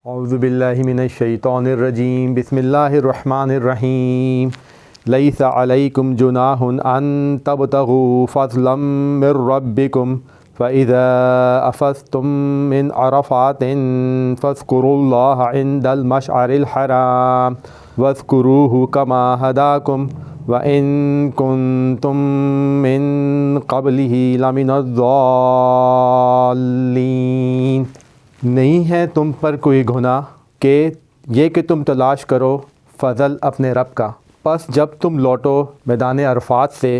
اعوذ باللہ من الشیطان الرجیم بسم اللہ الرحمن الرحیم لیس علیکم جناح ان تبتغوا فضلا من ربکم فإذا أفضتم من عرفات فاذكروا الله عند المشعر الحرام واذكروه كما هداكم وإن كنتم من قبله لمن الضالين۔ نہیں ہے تم پر کوئی گناہ کہ یہ کہ تم تلاش کرو فضل اپنے رب کا، پس جب تم لوٹو میدان عرفات سے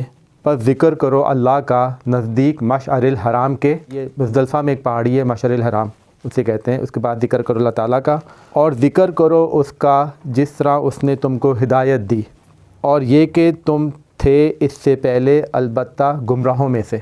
پس ذکر کرو اللہ کا نزدیک مشعر الحرام کے، یہ مزدلفہ میں ایک پہاڑی ہے مشعر الحرام اسے کہتے ہیں۔ اس کے بعد ذکر کرو اللہ تعالیٰ کا اور ذکر کرو اس کا جس طرح اس نے تم کو ہدایت دی، اور یہ کہ تم تھے اس سے پہلے البتہ گمراہوں میں سے۔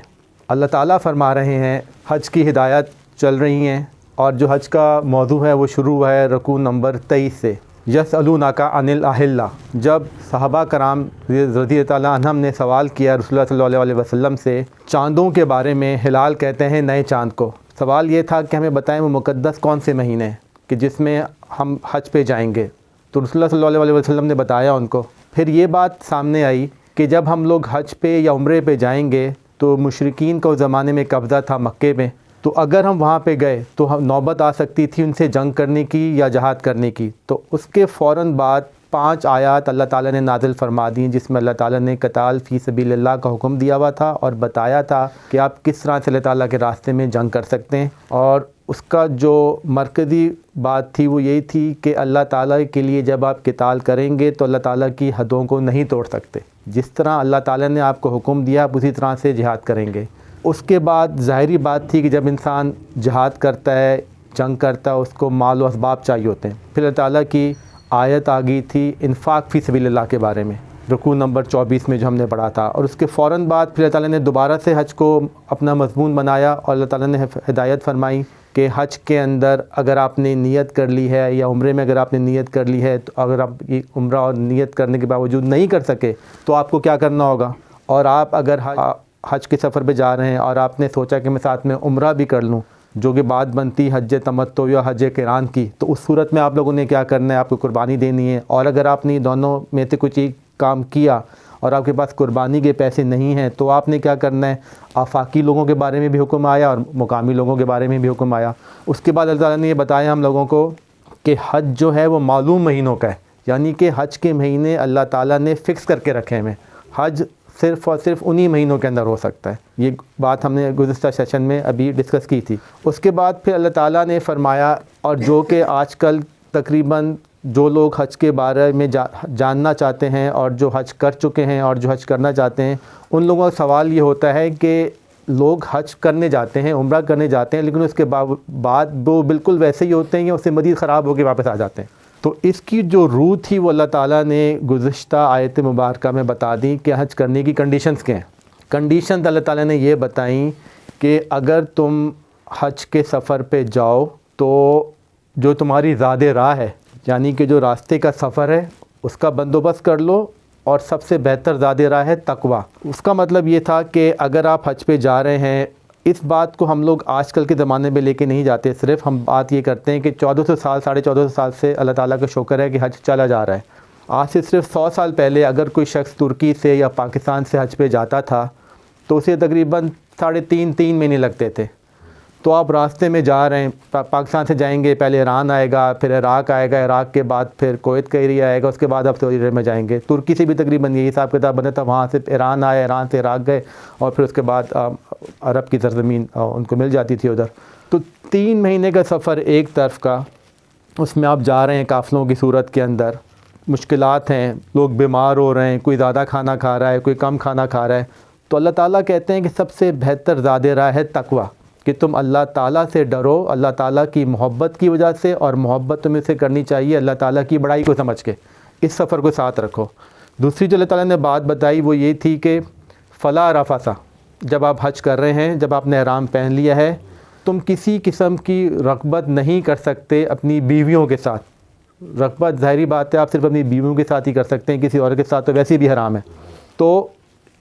اللہ تعالیٰ فرما رہے ہیں حج کی ہدایت چل رہی ہیں، اور جو حج کا موضوع ہے وہ شروع ہے رکوع نمبر 23 سے۔ یسألونک عن الأہلہ، جب صحابہ کرام رضی اللہ تعالیٰ عنہم نے سوال کیا رسول اللہ صلی اللہ علیہ وسلم سے چاندوں کے بارے میں، ہلال کہتے ہیں نئے چاند کو، سوال یہ تھا کہ ہمیں بتائیں وہ مقدس کون سے مہینے ہیں کہ جس میں ہم حج پہ جائیں گے، تو رسول اللہ صلی اللہ علیہ وسلم نے بتایا ان کو۔ پھر یہ بات سامنے آئی کہ جب ہم لوگ حج پہ یا عمرے پہ جائیں گے تو مشرکین کا اس زمانے میں قبضہ تھا مکے میں، تو اگر ہم وہاں پہ گئے تو نوبت آ سکتی تھی ان سے جنگ کرنے کی یا جہاد کرنے کی، تو اس کے فوراً بعد 5 آیات اللہ تعالیٰ نے نازل فرما دیں جس میں اللہ تعالیٰ نے قتال فی سبیل اللہ کا حکم دیا ہوا تھا اور بتایا تھا کہ آپ کس طرح سے اللہ تعالیٰ کے راستے میں جنگ کر سکتے ہیں، اور اس کا جو مرکزی بات تھی وہ یہی تھی کہ اللہ تعالیٰ کے لیے جب آپ قتال کریں گے تو اللہ تعالیٰ کی حدوں کو نہیں توڑ سکتے، جس طرح اللہ تعالیٰ نے آپ کو حکم دیا آپ اسی طرح سے جہاد کریں گے۔ اس کے بعد ظاہری بات تھی کہ جب انسان جہاد کرتا ہے جنگ کرتا ہے اس کو مال و اسباب چاہیے ہوتے ہیں، پھر اللہ تعالیٰ کی آیت آ گئی تھی انفاق فی سبیل اللہ کے بارے میں رکوع نمبر 24 میں جو ہم نے پڑھا تھا، اور اس کے فوراً بعد پھر اللہ تعالیٰ نے دوبارہ سے حج کو اپنا مضمون بنایا اور اللہ تعالیٰ نے ہدایت فرمائی کہ حج کے اندر اگر آپ نے نیت کر لی ہے یا عمرے میں اگر آپ نے نیت کر لی ہے تو اگر آپ یہ عمرہ اور نیت کرنے کے باوجود نہیں کر سکے تو آپ کو کیا کرنا ہوگا، اور آپ اگر حج کے سفر پہ جا رہے ہیں اور آپ نے سوچا کہ میں ساتھ میں عمرہ بھی کر لوں جو کہ بعد بنتی حج تمتع یا حج قران کی، تو اس صورت میں آپ لوگوں نے کیا کرنا ہے، آپ کو قربانی دینی ہے، اور اگر آپ نے دونوں میں سے کوئی چیز کام کیا اور آپ کے پاس قربانی کے پیسے نہیں ہیں تو آپ نے کیا کرنا ہے، آفاقی لوگوں کے بارے میں بھی حکم آیا اور مقامی لوگوں کے بارے میں بھی حکم آیا۔ اس کے بعد اللہ تعالیٰ نے یہ بتایا ہم لوگوں کو کہ حج جو ہے وہ معلوم مہینوں کا ہے، یعنی کہ حج کے مہینے اللہ تعالیٰ نے فکس کر کے رکھے ہیں، حج صرف اور صرف انہی مہینوں کے اندر ہو سکتا ہے، یہ بات ہم نے گزشتہ سیشن میں ابھی ڈسکس کی تھی۔ اس کے بعد پھر اللہ تعالیٰ نے فرمایا، اور جو کہ آج کل تقریباً جو لوگ حج کے بارے میں جاننا چاہتے ہیں اور جو حج کر چکے ہیں اور جو حج کرنا چاہتے ہیں ان لوگوں کا سوال یہ ہوتا ہے کہ لوگ حج کرنے جاتے ہیں عمرہ کرنے جاتے ہیں لیکن اس کے بعد وہ بالکل ویسے ہی ہوتے ہیں یا اس سے مزید خراب ہو کے واپس آ جاتے ہیں۔ تو اس کی جو روح تھی وہ اللہ تعالیٰ نے گزشتہ آیت مبارکہ میں بتا دی کہ حج کرنے کی کنڈیشنز کیا ہیں۔ کنڈیشنز اللہ تعالیٰ نے یہ بتائیں کہ اگر تم حج کے سفر پہ جاؤ تو جو تمہاری زاد راہ ہے، یعنی کہ جو راستے کا سفر ہے اس کا بندوبست کر لو، اور سب سے بہتر زاد راہ ہے تقویٰ۔ اس کا مطلب یہ تھا کہ اگر آپ حج پہ جا رہے ہیں، اس بات کو ہم لوگ آج کل کے زمانے میں لے کے نہیں جاتے، صرف ہم بات یہ کرتے ہیں کہ 1400 سال 1450 سال سے اللہ تعالیٰ کا شکر ہے کہ حج چلا جا رہا ہے۔ آج سے صرف 100 سال پہلے اگر کوئی شخص ترکی سے یا پاکستان سے حج پہ جاتا تھا تو اسے تقریباً 3.5 مہینے لگتے تھے۔ تو آپ راستے میں جا رہے ہیں، پاکستان سے جائیں گے، پہلے ایران آئے گا، پھر عراق آئے گا، عراق کے بعد پھر کویت کا ایریا آئے گا، اس کے بعد آپ سعودی عرب میں جائیں گے۔ ترکی سے بھی تقریباً یہی حساب کتاب بنا تھا، وہاں سے ایران آئے، ایران سے عراق گئے، اور پھر اس کے بعد عرب کی سرزمین ان کو مل جاتی تھی ادھر۔ تو 3 مہینے کا سفر ایک طرف کا، اس میں آپ جا رہے ہیں قافلوں کی صورت کے اندر، مشکلات ہیں، لوگ بیمار ہو رہے ہیں، کوئی زیادہ کھانا کھا رہا ہے، کوئی کم کھانا کھا رہا ہے، تو اللہ تعالیٰ کہتے ہیں کہ سب سے بہتر زاد راہ ہے تقویٰ، کہ تم اللہ تعالیٰ سے ڈرو، اللہ تعالیٰ کی محبت کی وجہ سے، اور محبت تمہیں سے کرنی چاہیے اللہ تعالیٰ کی بڑائی کو سمجھ کے، اس سفر کو ساتھ رکھو۔ دوسری جو اللہ تعالیٰ نے بات بتائی وہ یہ تھی کہ فلا رفث، جب آپ حج کر رہے ہیں، جب آپ نے احرام پہن لیا ہے، تم کسی قسم کی رغبت نہیں کر سکتے اپنی بیویوں کے ساتھ۔ رغبت ظاہری بات ہے آپ صرف اپنی بیویوں کے ساتھ ہی کر سکتے ہیں، کسی اور کے ساتھ تو ویسے بھی حرام ہے۔ تو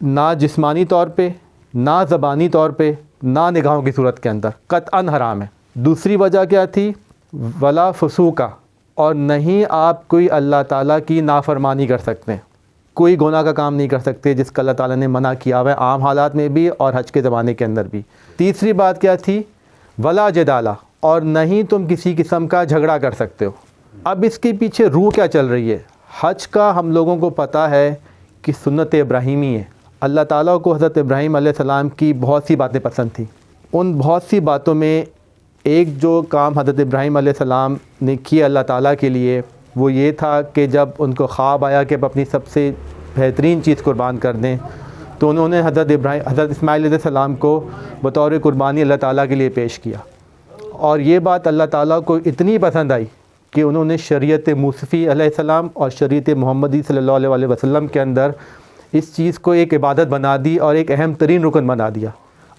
نہ جسمانی طور پہ، نہ زبانی طور پہ، نہ نگاہوں کی صورت کے اندر قطعاً حرام ہے۔ دوسری وجہ کیا تھی ولا فسوقا، اور نہیں آپ کوئی اللہ تعالیٰ کی نافرمانی کر سکتے ہیں، کوئی گناہ کا کام نہیں کر سکتے جس کا اللہ تعالیٰ نے منع کیا ہوا ہے، عام حالات میں بھی اور حج کے زمانے کے اندر بھی۔ تیسری بات کیا تھی؟ ولا جدالہ، اور نہیں تم کسی قسم کا جھگڑا کر سکتے ہو۔ اب اس کے پیچھے روح کیا چل رہی ہے؟ حج کا ہم لوگوں کو پتہ ہے کہ سنت ابراہیمی ہے۔ اللہ تعالیٰ کو حضرت ابراہیم علیہ السلام کی بہت سی باتیں پسند تھیں۔ ان بہت سی باتوں میں ایک جو کام حضرت ابراہیم علیہ السلام نے کیا اللہ تعالیٰ کے لیے، وہ یہ تھا کہ جب ان کو خواب آیا کہ اب اپنی سب سے بہترین چیز قربان کر دیں، تو انہوں نے حضرت اسماعیل علیہ السلام کو بطور قربانی اللہ تعالیٰ کے لیے پیش کیا، اور یہ بات اللہ تعالیٰ کو اتنی پسند آئی کہ انہوں نے شریعت موسفی علیہ السلام اور شریعت محمدی صلی اللہ علیہ وسلم کے اندر اس چیز کو ایک عبادت بنا دی اور ایک اہم ترین رکن بنا دیا۔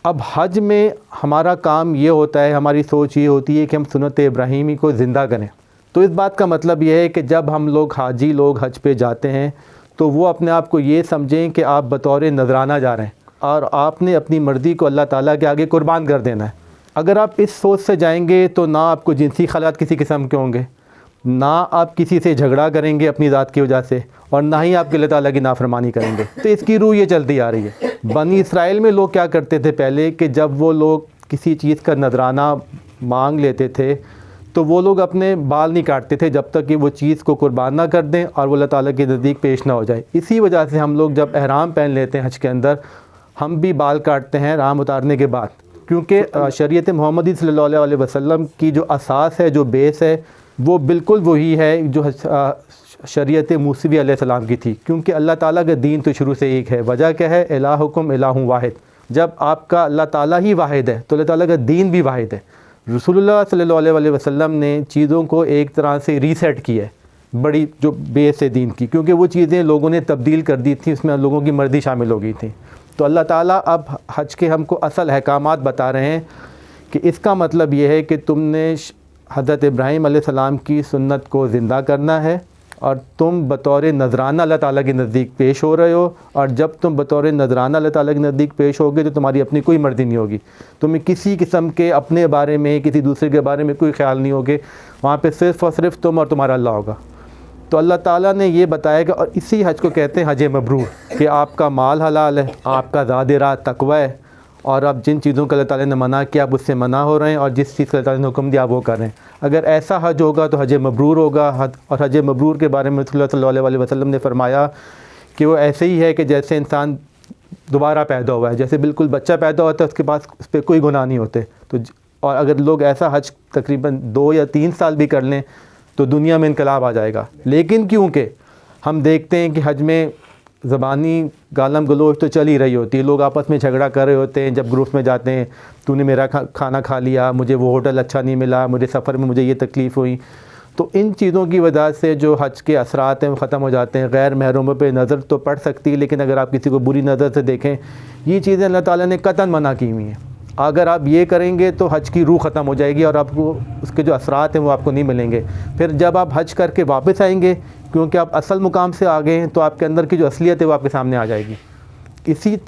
اب حج میں ہمارا کام یہ ہوتا ہے، ہماری سوچ یہ ہوتی ہے کہ ہم سنت ابراہیمی کو زندہ کریں۔ تو اس بات کا مطلب یہ ہے کہ جب ہم لوگ حاجی لوگ حج پہ جاتے ہیں تو وہ اپنے آپ کو یہ سمجھیں کہ آپ بطور نذرانہ جا رہے ہیں اور آپ نے اپنی مرضی کو اللہ تعالیٰ کے آگے قربان کر دینا ہے۔ اگر آپ اس سوچ سے جائیں گے تو نہ آپ کو جنسی خیالات کسی قسم کے ہوں گے، نہ آپ کسی سے جھگڑا کریں گے اپنی ذات کی وجہ سے، اور نہ ہی آپ کے اللہ تعالیٰ کی نافرمانی کریں گے۔ تو اس کی روح یہ چلتی آ رہی ہے۔ بنی اسرائیل میں لوگ کیا کرتے تھے پہلے کہ جب وہ لوگ کسی چیز کا نذرانہ مانگ لیتے تھے تو وہ لوگ اپنے بال نہیں کاٹتے تھے جب تک کہ وہ چیز کو قربان نہ کر دیں اور وہ اللہ تعالیٰ کے نزدیک پیش نہ ہو جائے۔ اسی وجہ سے ہم لوگ جب احرام پہن لیتے ہیں حج کے اندر، ہم بھی بال کاٹتے ہیں احرام اتارنے کے بعد، کیونکہ شریعت محمدی صلی اللہ علیہ وسلم کی جو اساس ہے، جو بیس ہے، وہ بالکل وہی ہے جو شریعت موسوی علیہ السلام کی تھی، کیونکہ اللہ تعالیٰ کا دین تو شروع سے ایک ہے۔ وجہ کیا ہے؟ الہکم الہ واحد۔ جب آپ کا اللہ تعالیٰ ہی واحد ہے تو اللہ تعالیٰ کا دین بھی واحد ہے۔ رسول اللہ صلی اللہ علیہ وسلم نے چیزوں کو ایک طرح سے ریسیٹ کیا ہے، بڑی جو بیس ہے دین کی، کیونکہ وہ چیزیں لوگوں نے تبدیل کر دی تھیں، اس میں لوگوں کی مرضی شامل ہو گئی تھی۔ تو اللہ تعالیٰ اب حج کے ہم کو اصل احکامات بتا رہے ہیں کہ اس کا مطلب یہ ہے کہ تم نے حضرت ابراہیم علیہ السلام کی سنت کو زندہ کرنا ہے، اور تم بطور نذرانہ اللہ تعالیٰ کے نزدیک پیش ہو رہے ہو، اور جب تم بطور نذرانہ اللہ تعالیٰ کے نزدیک پیش ہوگے تو تمہاری اپنی کوئی مرضی نہیں ہوگی، تمہیں کسی قسم کے اپنے بارے میں کسی دوسرے کے بارے میں کوئی خیال نہیں ہوگے، وہاں پہ صرف اور صرف تم اور تمہارا اللہ ہوگا۔ تو اللہ تعالیٰ نے یہ بتایا کہ، اور اسی حج کو کہتے ہیں حج مبرور، کہ آپ کا مال حلال ہے، آپ کا زاد راہ تقوی ہے، اور آپ جن چیزوں کا اللہ تعالیٰ نے منع کیا آپ اس سے منع ہو رہے ہیں، اور جس چیز کا اللہ تعالیٰ نے حکم دیا آپ وہ کر رہے ہیں۔ اگر ایسا حج ہوگا تو حج مبرور ہوگا۔ اور حج مبرور کے بارے میں رسول اللہ صلی اللہ علیہ وسلم نے فرمایا کہ وہ ایسے ہی ہے کہ جیسے انسان دوبارہ پیدا ہوا ہے، جیسے بالکل بچہ پیدا ہوتا ہے، اس کے پاس اس پہ کوئی گناہ نہیں ہوتے۔ تو اور اگر لوگ ایسا حج تقریباً 2 یا 3 سال بھی کر لیں تو دنیا میں انقلاب آ جائے گا۔ لیکن کیونکہ ہم دیکھتے ہیں کہ حج میں زبانی گالم گلوچ تو چل ہی رہی ہوتی ہے، لوگ آپس میں جھگڑا کر رہے ہوتے ہیں، جب گروپ میں جاتے ہیں، تو نے میرا کھانا کھا لیا، مجھے وہ ہوٹل اچھا نہیں ملا، مجھے سفر میں مجھے یہ تکلیف ہوئی۔ تو ان چیزوں کی وجہ سے جو حج کے اثرات ہیں وہ ختم ہو جاتے ہیں۔ غیر محرموں پہ نظر تو پڑ سکتی ہے، لیکن اگر آپ کسی کو بری نظر سے دیکھیں، یہ چیزیں اللہ تعالیٰ نے قطعاً منع کی ہوئی ہیں۔ اگر آپ یہ کریں گے تو حج کی روح ختم ہو جائے گی اور آپ کو اس کے جو اثرات ہیں وہ آپ کو نہیں ملیں گے۔ پھر جب آپ حج کر کے واپس آئیں گے، کیونکہ آپ اصل مقام سے آ گئے ہیں، تو آپ کے اندر کی جو اصلیت ہے وہ آپ کے سامنے آ جائے گی۔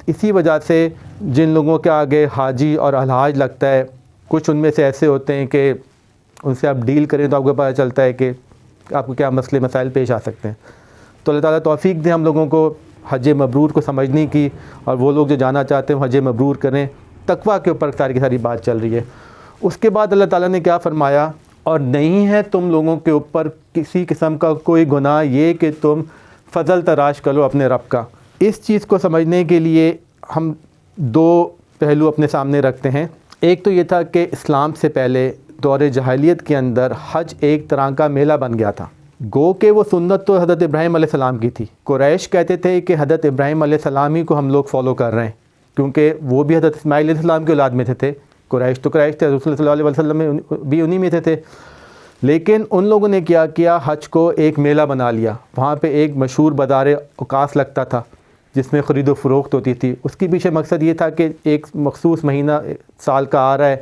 اسی وجہ سے جن لوگوں کے آگے حاجی اور الحاج لگتا ہے، کچھ ان میں سے ایسے ہوتے ہیں کہ ان سے آپ ڈیل کریں تو آپ کو پتہ چلتا ہے کہ آپ کو کیا مسئلے مسائل پیش آ سکتے ہیں۔ تو اللہ تعالیٰ توفیق دے ہم لوگوں کو حج مبرور کو سمجھنے کی، اور وہ لوگ جو جانا چاہتے ہیں حج مبرور کریں۔ تقویٰ کے اوپر ساری کی ساری بات چل رہی ہے۔ اس کے بعد اللہ تعالیٰ نے کیا فرمایا؟ اور نہیں ہے تم لوگوں کے اوپر کسی قسم کا کوئی گناہ یہ کہ تم فضل تراش کرو اپنے رب کا۔ اس چیز کو سمجھنے کے لیے ہم 2 پہلو اپنے سامنے رکھتے ہیں۔ ایک تو یہ تھا کہ اسلام سے پہلے دور جاہلیت کے اندر حج ایک طرح کا میلہ بن گیا تھا، گو کہ وہ سنت تو حضرت ابراہیم علیہ السلام کی تھی۔ قریش کہتے تھے کہ حضرت ابراہیم علیہ السلام ہی کو ہم لوگ فالو کر رہے ہیں، کیونکہ وہ بھی حضرت اسماعیل علیہ السلام کی اولاد میں تھے۔ قریش تو قریش تھے، رسول صلی اللہ علیہ وسلم میں بھی انہی میں تھے۔ لیکن ان لوگوں نے کیا کیا؟ حج کو ایک میلہ بنا لیا۔ وہاں پہ ایک مشہور بازار اوقاس لگتا تھا جس میں خرید و فروخت ہوتی تھی۔ اس کے پیچھے مقصد یہ تھا کہ ایک مخصوص مہینہ سال کا آ رہا ہے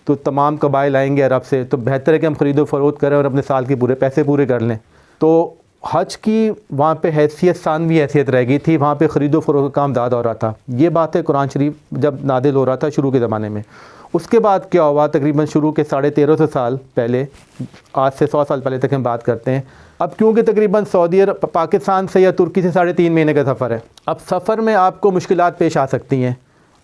تو تمام قبائل آئیں گے عرب سے، تو بہتر ہے کہ ہم خرید و فروخت کریں اور اپنے سال کے پورے پیسے پورے کر لیں۔ تو حج کی وہاں پہ حیثیت ثانوی حیثیت رہ گئی تھی، وہاں پہ خرید و فروخت کا کام زیادہ ہو رہا تھا۔ یہ بات ہے قرآن شریف جب نازل ہو رہا تھا شروع کے زمانے میں۔ اس کے بعد کیا ہوا؟ تقریباً شروع کے 1350 سال پہلے، آج سے 100 سال پہلے تک ہم بات کرتے ہیں۔ اب کیونکہ تقریباً سعودی عرب پاکستان سے یا ترکی سے 3.5 مہینے کا سفر ہے، اب سفر میں آپ کو مشکلات پیش آ سکتی ہیں۔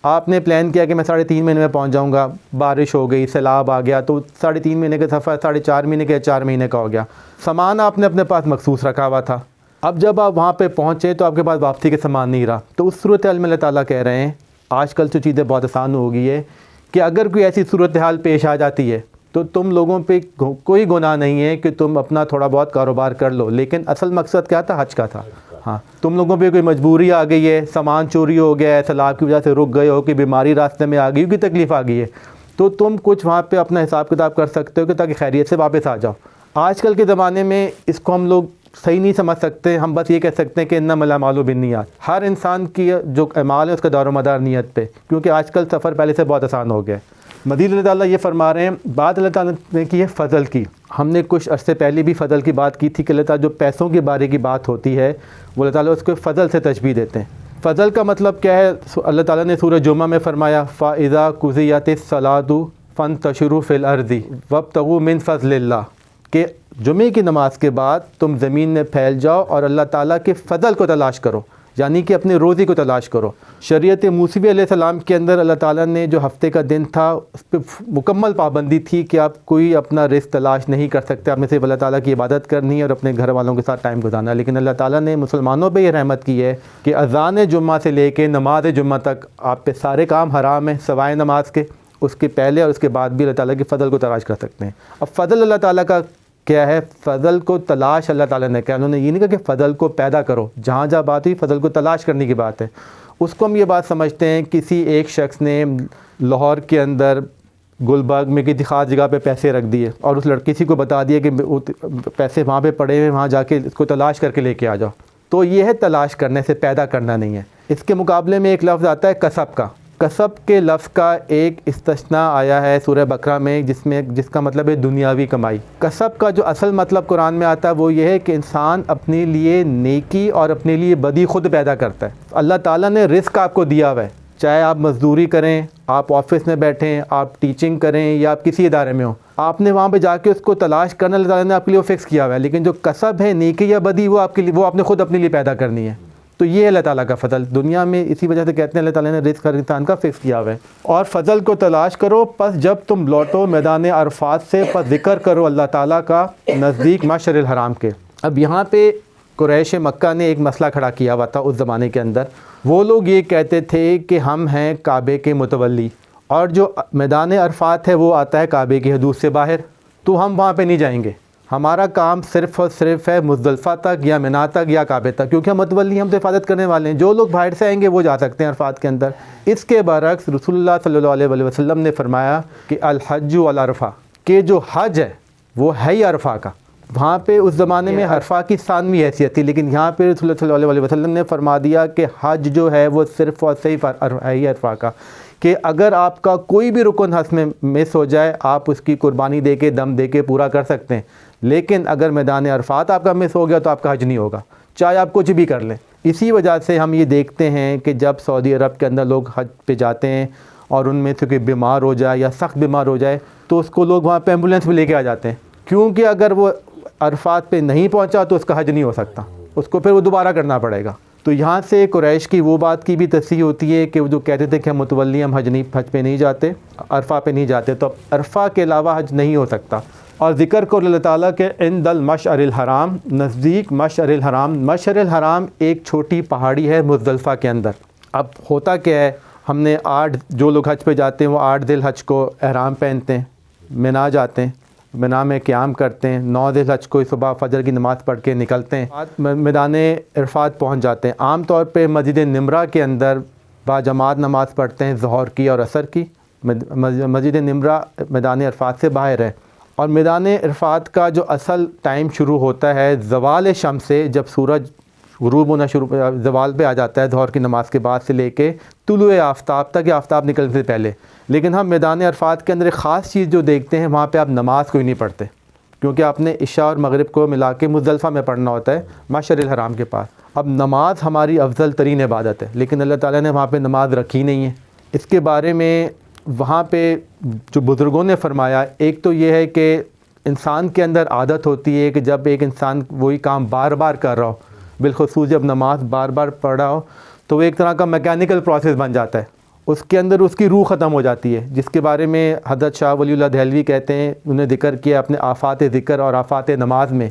آپ نے پلان کیا کہ میں 3.5 مہینے میں پہنچ جاؤں گا، بارش ہو گئی، سیلاب آ گیا، تو 3.5 مہینے کا سفر 4.5 مہینے کا یا 4 مہینے کا ہو گیا۔ سامان آپ نے اپنے پاس مخصوص رکھا ہوا تھا، اب جب آپ وہاں پہ پہنچے تو آپ کے پاس واپسی کے سامان نہیں رہا۔ تو اس صورتحال میں اللہ تعالیٰ کہہ رہے ہیں، آج کل تو چیزیں بہت آسان ہو گئی ہے کہ اگر کوئی ایسی صورتحال پیش آ جاتی ہے تو تم لوگوں پہ کوئی گناہ نہیں ہے کہ تم اپنا تھوڑا بہت کاروبار کر لو، لیکن اصل مقصد کیا تھا؟ حج کا تھا۔ ہاں، تم لوگوں پہ کوئی مجبوری آ گئی ہے، سامان چوری ہو گیا ہے، سیلاب کی وجہ سے رک گئے ہو، کہ بیماری راستے میں آ گئی ہو، کہ تکلیف آ گئی ہے، تو تم کچھ وہاں پہ اپنا حساب کتاب کر سکتے ہو کہ تاکہ خیریت سے واپس آ جاؤ۔ آج کل کے زمانے میں اس کو ہم لوگ صحیح نہیں سمجھ سکتے، ہم بس یہ کہہ سکتے ہیں کہ انما الاعمال بالنیات، ہر انسان کی جو اعمال ہے اس کا دار و مدار نیت پہ، کیونکہ آج کل سفر پہلے سے بہت آسان ہو گیا ہے۔ مزید اللہ تعالیٰ یہ فرما رہے ہیں، بات اللہ تعالیٰ نے کی ہے فضل کی۔ ہم نے کچھ عرصے پہلے بھی فضل کی بات کی تھی کہ اللہ تعالیٰ جو پیسوں کے بارے کی بات ہوتی ہے وہ اللہ تعالیٰ اس کو فضل سے تشبیہ دیتے ہیں۔ فضل کا مطلب کیا ہے؟ اللہ تعالیٰ نے سورہ جمعہ میں فرمایا فَإِذَا قُضِيَتِ الصَّلَاةُ فَانتَشِرُوا فِي الْأَرْضِ وَابْتَغُوا مِن فَضْلِ اللَّهِ، کہ جمعے کی نماز کے بعد تم زمین میں پھیل جاؤ اور اللہ تعالیٰ کے فضل کو تلاش کرو، یعنی کہ اپنے روزی کو تلاش کرو۔ شریعت موسوی علیہ السلام کے اندر اللہ تعالیٰ نے جو ہفتے کا دن تھا اس پہ مکمل پابندی تھی کہ آپ کوئی اپنا رزق تلاش نہیں کر سکتے، آپ نے صرف اللہ تعالیٰ کی عبادت کرنی ہے اور اپنے گھر والوں کے ساتھ ٹائم گزارنا ہے۔ لیکن اللہ تعالیٰ نے مسلمانوں پہ یہ رحمت کی ہے کہ اذان جمعہ سے لے کے نماز جمعہ تک آپ پہ سارے کام حرام ہیں سوائے نماز کے، اس کے پہلے اور اس کے بعد بھی اللہ تعالیٰ کے فضل کو تلاش کر سکتے ہیں۔ اب فضل اللہ تعالیٰ کا کیا ہے؟ فضل کو تلاش اللہ تعالیٰ نے کہا، انہوں نے یہ نہیں کہا کہ فضل کو پیدا کرو، جہاں جہاں بات ہوئی فضل کو تلاش کرنے کی بات ہے۔ اس کو ہم یہ بات سمجھتے ہیں، کسی ایک شخص نے لاہور کے اندر گلبرگ میں کسی خاص جگہ پہ پیسے رکھ دیے اور اس کسی کو بتا دیا کہ پیسے وہاں پہ پڑے ہوئے، وہاں جا کے اس کو تلاش کر کے لے کے آ جاؤ، تو یہ ہے تلاش کرنے سے، پیدا کرنا نہیں ہے۔ اس کے مقابلے میں ایک لفظ آتا ہے کسب کا۔ کسب کے لفظ کا ایک استثناء آیا ہے سورہ بقرہ میں جس کا مطلب ہے دنیاوی کمائی۔ کسب کا جو اصل مطلب قرآن میں آتا ہے وہ یہ ہے کہ انسان اپنے لیے نیکی اور اپنے لیے بدی خود پیدا کرتا ہے۔ اللہ تعالیٰ نے رزق آپ کو دیا ہوا ہے، چاہے آپ مزدوری کریں، آپ آفس میں بیٹھیں، آپ ٹیچنگ کریں یا آپ کسی ادارے میں ہوں، آپ نے وہاں پہ جا کے اس کو تلاش کرنا اللہ تعالیٰ نے آپ کے لیے وہ فکس کیا ہوا ہے۔ لیکن جو کسب ہے نیکی یا بدی وہ آپ کے لیے، وہ آپ نے خود اپنے لیے پیدا کرنی ہے۔ تو یہ اللہ تعالیٰ کا فضل دنیا میں، اسی وجہ سے کہتے ہیں اللہ تعالیٰ نے رزق ہر انسان کا فکس کیا ہوا ہے۔ اور فضل کو تلاش کرو، پس جب تم لوٹو میدان عرفات سے، پس ذکر کرو اللہ تعالیٰ کا نزدیک مشعر الحرام کے۔ اب یہاں پہ قریش مکہ نے ایک مسئلہ کھڑا کیا ہوا تھا اس زمانے کے اندر، وہ لوگ یہ کہتے تھے کہ ہم ہیں کعبے کے متولی، اور جو میدان عرفات ہے وہ آتا ہے کعبے کی حدود سے باہر، تو ہم وہاں پہ نہیں جائیں گے، ہمارا کام صرف اور صرف ہے مزدلفہ تک یا منی تک یا کعبے تک، کیونکہ ہم متولی، ہم تو حفاظت کرنے والے ہیں، جو لوگ باہر سے آئیں گے وہ جا سکتے ہیں عرفات کے اندر۔ اس کے برعکس رسول اللہ صلی اللہ علیہ وسلم نے فرمایا کہ الحج علی عرفہ، کہ جو حج ہے وہ ہے ہی عرفہ کا۔ وہاں پہ اس زمانے میں عرفہ کی ثانوی حیثیت تھی، لیکن یہاں پہ رسول اللہ صلی اللہ علیہ وسلم نے فرما دیا کہ حج جو ہے وہ صرف اور صرف ہے ہی عرفہ کا، کہ اگر آپ کا کوئی بھی رکن حج میں مس ہو جائے آپ اس کی قربانی دے کے، دم دے کے پورا کر سکتے ہیں، لیکن اگر میدان عرفات آپ کا مس ہو گیا تو آپ کا حج نہیں ہوگا، چاہے آپ کچھ بھی کر لیں۔ اسی وجہ سے ہم یہ دیکھتے ہیں کہ جب سعودی عرب کے اندر لوگ حج پہ جاتے ہیں اور ان میں سے کوئی بیمار ہو جائے یا سخت بیمار ہو جائے تو اس کو لوگ وہاں پہ ایمبولینس میں لے کے آ جاتے ہیں، کیونکہ اگر وہ عرفات پہ نہیں پہنچا تو اس کا حج نہیں ہو سکتا، اس کو پھر وہ دوبارہ کرنا پڑے گا۔ تو یہاں سے قریش کی وہ بات کی بھی تصحیح ہوتی ہے کہ وہ جو کہتے تھے کہ ہم متولی، ہم حج پہ نہیں جاتے، عرفہ پہ نہیں جاتے، تو اب عرفہ کے علاوہ حج نہیں ہو سکتا۔ اور ذکر کو اللہ تعالیٰ کے عند المشعر الحرام، نزدیک مشعر الحرام۔ مشعر الحرام ایک چھوٹی پہاڑی ہے مزدلفہ کے اندر۔ اب ہوتا کیا ہے، ہم نے جو لوگ حج پہ جاتے ہیں وہ 8 ذی الحج کو احرام پہنتے ہیں، منا جاتے ہیں، منا میں قیام کرتے ہیں، 9 ذی الحج کو صبح فجر کی نماز پڑھ کے نکلتے ہیں، میدان عرفات پہنچ جاتے ہیں۔ عام طور پہ مسجد نمرہ کے اندر باجماعت نماز پڑھتے ہیں ظہر کی اور عصر کی۔ مسجد نمرہ میدان عرفات سے باہر ہے، اور میدان عرفات کا جو اصل ٹائم شروع ہوتا ہے زوال شمس سے، جب سورج غروب ہونا زوال پہ آ جاتا ہے ظہر کی نماز کے بعد سے لے کے طلوع آفتاب تک، یا آفتاب نکلنے سے پہلے۔ لیکن ہم میدان عرفات کے اندر ایک خاص چیز جو دیکھتے ہیں، وہاں پہ آپ نماز کوئی نہیں پڑھتے، کیونکہ آپ نے عشاء اور مغرب کو ملا کے مزدلفہ میں پڑھنا ہوتا ہے مشعر الحرام کے پاس۔ اب نماز ہماری افضل ترین عبادت ہے، لیکن اللہ تعالیٰ نے وہاں پہ نماز رکھی نہیں ہے۔ اس کے بارے میں وہاں پہ جو بزرگوں نے فرمایا، ایک تو یہ ہے کہ انسان کے اندر عادت ہوتی ہے کہ جب ایک انسان وہی کام بار بار کر رہا ہو، بالخصوص جب نماز بار بار پڑھ رہا ہو، تو وہ ایک طرح کا میکینیکل پروسیس بن جاتا ہے، اس کے اندر اس کی روح ختم ہو جاتی ہے، جس کے بارے میں حضرت شاہ ولی اللہ دہلوی کہتے ہیں، انہوں نے ذکر کیا اپنے آفات ذکر اور آفات نماز میں،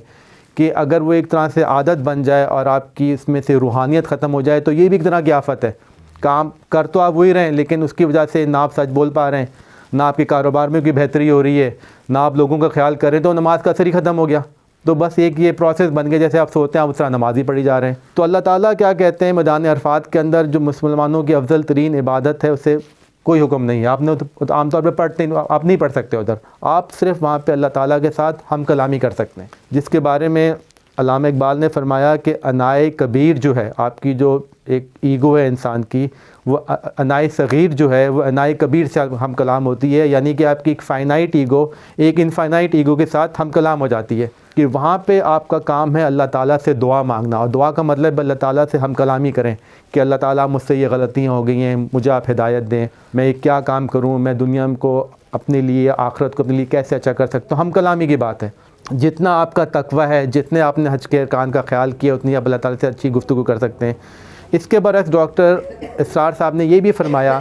کہ اگر وہ ایک طرح سے عادت بن جائے اور آپ کی اس میں سے روحانیت ختم ہو جائے تو یہ بھی ایک طرح کی آفت ہے۔ کام کر تو آپ وہی رہیں، لیکن اس کی وجہ سے نہ آپ سچ بول پا رہے ہیں، نہ آپ کے کاروبار میں کوئی بہتری ہو رہی ہے، نہ آپ لوگوں کا خیال کریں، تو نماز کا اثر ہی ختم ہو گیا۔ تو بس ایک یہ پروسیس بن گیا، جیسے آپ سوتے ہیں آپ اس طرح نماز ہی پڑھی جا رہے ہیں۔ تو اللہ تعالیٰ کیا کہتے ہیں میدان عرفات کے اندر، جو مسلمانوں کی افضل ترین عبادت ہے اسے کوئی حکم نہیں ہے، آپ نے عام طور پہ پڑھتے ہیں، آپ نہیں پڑھ سکتے ادھر، آپ صرف وہاں پہ اللہ تعالیٰ کے ساتھ ہم کلامی کر سکتے ہیں، جس کے بارے میں علامہ اقبال نے فرمایا کہ انائے کبیر جو ہے، آپ کی جو ایک ایگو ہے انسان کی، وہ انائے صغیر جو ہے وہ انائے کبیر سے ہم کلام ہوتی ہے، یعنی کہ آپ کی ایک فائنائٹ ایگو ایک انفائنائٹ ایگو کے ساتھ ہم کلام ہو جاتی ہے، کہ وہاں پہ آپ کا کام ہے اللہ تعالیٰ سے دعا مانگنا، اور دعا کا مطلب اللہ تعالیٰ سے ہم کلامی کریں کہ اللہ تعالیٰ مجھ سے یہ غلطیاں ہو گئی ہیں، مجھے آپ ہدایت دیں، میں یہ کیا کام کروں، میں دنیا کو اپنے لیے آخرت کو اپنے لیے کیسے اچھا کر سکتا ہوں۔ ہم کلامی کی بات ہے، جتنا آپ کا تقویٰ ہے، جتنے آپ نے حج کے ارکان کا خیال کیا، اتنی آپ اللہ تعالیٰ سے اچھی گفتگو کر سکتے ہیں۔ اس کے برعکس ڈاکٹر اسرار صاحب نے یہ بھی فرمایا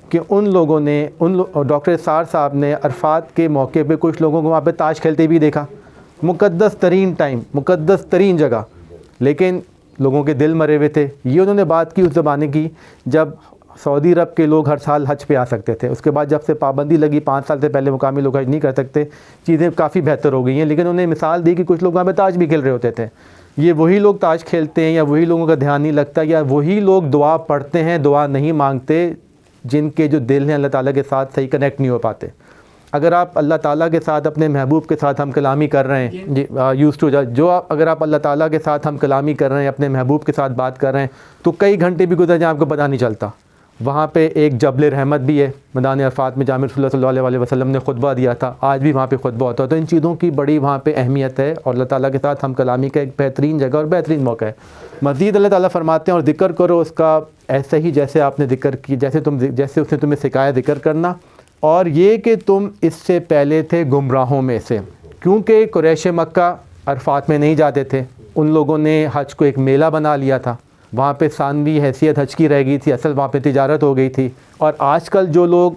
کہ ڈاکٹر اسرار صاحب نے عرفات کے موقع پہ کچھ لوگوں کو وہاں پہ تاش کھیلتے بھی دیکھا، مقدس ترین ٹائم، مقدس ترین جگہ، لیکن لوگوں کے دل مرے ہوئے تھے۔ یہ انہوں نے بات کی اس زمانے کی جب سعودی عرب کے لوگ ہر سال حج پہ آ سکتے تھے، اس کے بعد جب سے پابندی لگی 5 سال سے پہلے مقامی لوگ حج نہیں کر سکتے، چیزیں کافی بہتر ہو گئی ہیں، لیکن انہوں نے مثال دی کہ کچھ لوگ وہاں پہ تاش بھی کھیل رہے ہوتے تھے۔ یہ وہی لوگ تاش کھیلتے ہیں یا وہی لوگوں کا دھیان نہیں لگتا، یا وہی لوگ دعا پڑھتے ہیں دعا نہیں مانگتے، جن کے جو دل ہیں اللہ تعالیٰ کے ساتھ صحیح کنیکٹ نہیں ہو پاتے۔ اگر آپ اللہ تعالیٰ کے ساتھ اپنے محبوب کے ساتھ ہم کلامی کر رہے ہیں، اگر آپ اللہ تعالیٰ کے ساتھ ہم کلامی کر رہے ہیں، اپنے محبوب کے ساتھ بات کر رہے ہیں، تو کئی گھنٹے بھی گزر جائیں آپ کو پتہ نہیں چلتا۔ وہاں پہ ایک جبل رحمت بھی ہے میدان عرفات میں، جامع رسول اللہ صلی اللہ علیہ وسلم نے خطبہ دیا تھا، آج بھی وہاں پہ خطبہ ہوتا ہے، تو ان چیزوں کی بڑی وہاں پہ اہمیت ہے، اور اللہ تعالیٰ کے ساتھ ہم کلامی کا ایک بہترین جگہ اور بہترین موقع ہے۔ مزید اللہ تعالیٰ فرماتے ہیں اور ذکر کرو اس کا ایسے ہی جیسے آپ نے ذکر کی، جیسے اس نے تمہیں سکھایا ذکر کرنا، اور یہ کہ تم اس سے پہلے تھے گمراہوں میں سے، کیونکہ قریش مکہ عرفات میں نہیں جاتے تھے، ان لوگوں نے حج کو ایک میلہ بنا لیا تھا، وہاں پہ ثانوی حیثیت حج کی رہ گئی تھی، اصل وہاں پہ تجارت ہو گئی تھی۔ اور آج کل جو لوگ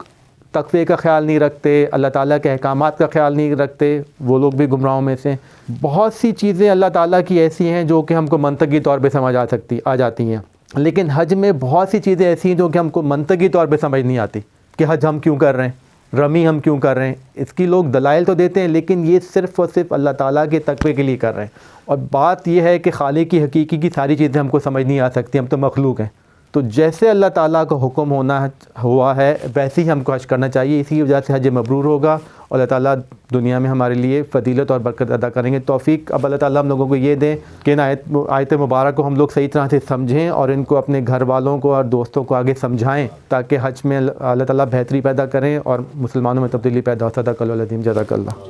تقوی کا خیال نہیں رکھتے، اللہ تعالیٰ کے احکامات کا خیال نہیں رکھتے، وہ لوگ بھی گمراہوں میں سے۔ بہت سی چیزیں اللہ تعالیٰ کی ایسی ہیں جو کہ ہم کو منطقی طور پہ سمجھ آ جاتی ہیں، لیکن حج میں بہت سی چیزیں ایسی ہیں جو کہ ہم کو منطقی طور پہ سمجھ نہیں آتی، کہ حج ہم کیوں کر رہے ہیں، رمی ہم کیوں کر رہے ہیں۔ اس کی لوگ دلائل تو دیتے ہیں، لیکن یہ صرف اور صرف اللہ تعالیٰ کے تقوی کے لیے کر رہے ہیں۔ اور بات یہ ہے کہ خالق کی حقیقی کی ساری چیزیں ہم کو سمجھ نہیں آ سکتی، ہم تو مخلوق ہیں۔ تو جیسے اللہ تعالیٰ کا حکم ہوا ہے ویسے ہی ہم کو حج کرنا چاہیے، اسی وجہ سے حج مبرور ہوگا، اور اللہ تعالیٰ دنیا میں ہمارے لیے فضیلت اور برکت ادا کریں گے۔ توفیق اب اللہ تعالیٰ ہم لوگوں کو یہ دیں کہ ان آیت مبارک کو ہم لوگ صحیح طرح سے سمجھیں اور ان کو اپنے گھر والوں کو اور دوستوں کو آگے سمجھائیں، تاکہ حج میں اللہ تعالیٰ بہتری پیدا کریں اور مسلمانوں میں تبدیلی پیدا ہو۔ صدق اللہ العظیم، جزاک اللہ۔